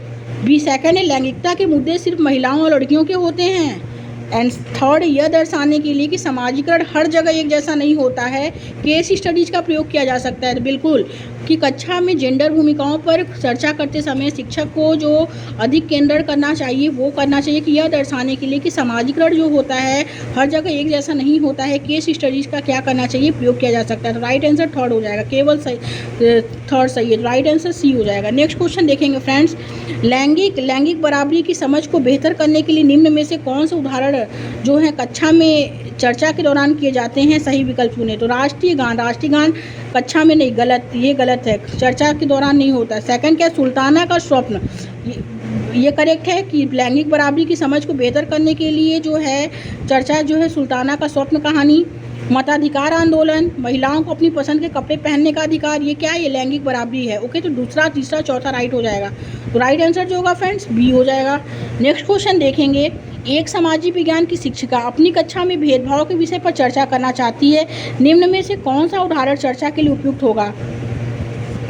A: बी सेकंड है, लैंगिकता के मुद्दे सिर्फ महिलाओं और लड़कियों के होते हैं। एंड थर्ड, यह दर्शाने के लिए कि समाजीकरण हर जगह एक जैसा नहीं होता है, केस स्टडीज का प्रयोग किया जा सकता है। तो बिल्कुल कि कक्षा में जेंडर भूमिकाओं पर चर्चा करते समय शिक्षक को जो अधिक केंद्र करना चाहिए वो करना चाहिए कि यह दर्शाने के लिए कि समाजीकरण जो होता है हर जगह एक जैसा नहीं होता है, केस स्टडीज का क्या करना चाहिए, प्रयोग किया जा सकता है। तो राइट आंसर थर्ड हो जाएगा, केवल सही थर्ड सही है। राइट आंसर सी हो जाएगा। नेक्स्ट क्वेश्चन देखेंगे फ्रेंड्स, लैंगिक बराबरी की समझ को बेहतर करने के लिए निम्न में से कौन से उदाहरण जो है कक्षा में चर्चा के दौरान किए जाते हैं? सही विकल्प चुने। तो राष्ट्रीय गान कक्षा में नहीं, गलत, ये गलत है, चर्चा के दौरान नहीं होता। सेकंड क्या, सुल्ताना का स्वप्न, ये करेक्ट है कि लैंगिक बराबरी की समझ को बेहतर करने के लिए जो है चर्चा जो है सुल्ताना का स्वप्न कहानी। मताधिकार आंदोलन, महिलाओं को अपनी पसंद के कपड़े पहनने का अधिकार, ये क्या है? ये लैंगिक बराबरी है। ओके, तो दूसरा तीसरा चौथा राइट हो जाएगा। तो राइट आंसर जो होगा फ्रेंड्स बी हो जाएगा। नेक्स्ट क्वेश्चन देखेंगे, एक सामाजिक विज्ञान की शिक्षिका अपनी कक्षा में भेदभाव के विषय पर चर्चा करना चाहती है, निम्न में से कौन सा उदाहरण चर्चा के लिए उपयुक्त होगा?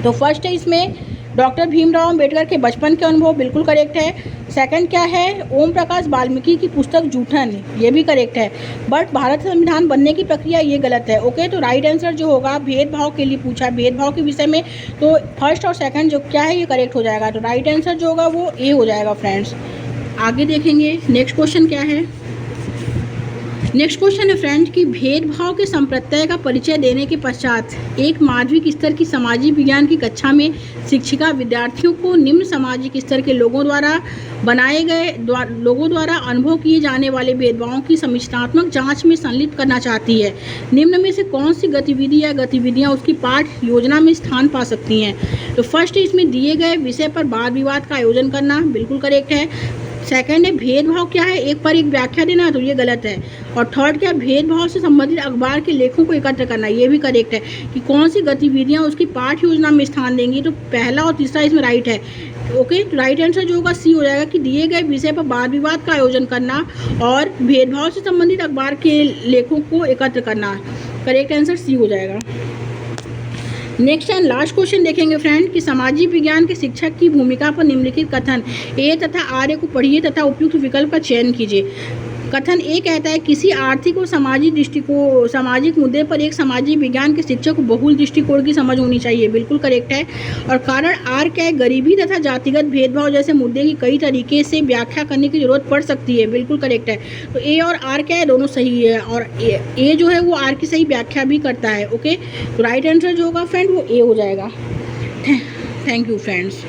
A: तो फर्स्ट है, इसमें डॉक्टर भीमराव अंबेडकर के बचपन के अनुभव, बिल्कुल करेक्ट है। सेकंड क्या है, ओम प्रकाश वाल्मीकि की पुस्तक जूठन, ये भी करेक्ट है। बट भारत संविधान बनने की प्रक्रिया, ये गलत है। ओके, तो राइट आंसर जो होगा भेदभाव के लिए पूछा, भेदभाव के विषय में, तो फर्स्ट और सेकंड जो क्या है ये करेक्ट हो जाएगा। तो राइट आंसर जो होगा वो ए हो जाएगा फ्रेंड्स। आगे देखेंगे नेक्स्ट क्वेश्चन क्या है। नेक्स्ट क्वेश्चन है फ्रेंड्स कि भेदभाव के संप्रत्यय का परिचय देने के पश्चात एक माध्यमिक स्तर की सामाजिक विज्ञान की कक्षा में शिक्षिका विद्यार्थियों को निम्न सामाजिक स्तर के लोगों द्वारा अनुभव किए जाने वाले भेदभावों की समीक्षात्मक जांच में संलिप्त करना चाहती है। निम्न में से कौन सी गतिविधि या गतिविधियां उसकी पाठ योजना में स्थान पा सकती हैं? तो फर्स्ट इसमें दिए गए विषय पर वाद विवाद का आयोजन करना, बिल्कुल करेक्ट है। सेकंड है भेदभाव क्या है, एक पर एक व्याख्या देना, तो ये गलत है। और थर्ड क्या, भेदभाव से संबंधित अखबार के लेखों को एकत्र करना, ये भी करेक्ट है। कि कौन सी गतिविधियां उसकी पाठ्य योजना में स्थान देंगी, तो पहला और तीसरा इसमें राइट है। ओके, तो राइट आंसर जो होगा सी हो जाएगा कि दिए गए विषय पर वाद विवाद का आयोजन करना और भेदभाव से संबंधित अखबार के लेखों को एकत्र करना। करेक्ट आंसर सी हो जाएगा। नेक्स्ट एंड लास्ट क्वेश्चन देखेंगे फ्रेंड कि सामाजिक विज्ञान के शिक्षक की भूमिका पर निम्नलिखित कथन ए तथा आर्य को पढ़िए तथा उपयुक्त विकल्प का चयन कीजिए। कथन ए कहता है किसी आर्थिक और सामाजिक मुद्दे पर एक सामाजिक विज्ञान के शिक्षक को बहुल दृष्टिकोण की समझ होनी चाहिए, बिल्कुल करेक्ट है। और कारण आर क्या है, गरीबी तथा जातिगत भेदभाव जैसे मुद्दे की कई तरीके से व्याख्या करने की जरूरत पड़ सकती है, बिल्कुल करेक्ट है। तो ए और आर क्या है, दोनों सही है। और ए जो है वो आर की सही व्याख्या भी करता है। ओके, तो राइट आंसर जो होगा फ्रेंड वो ए हो जाएगा। Thank you friends.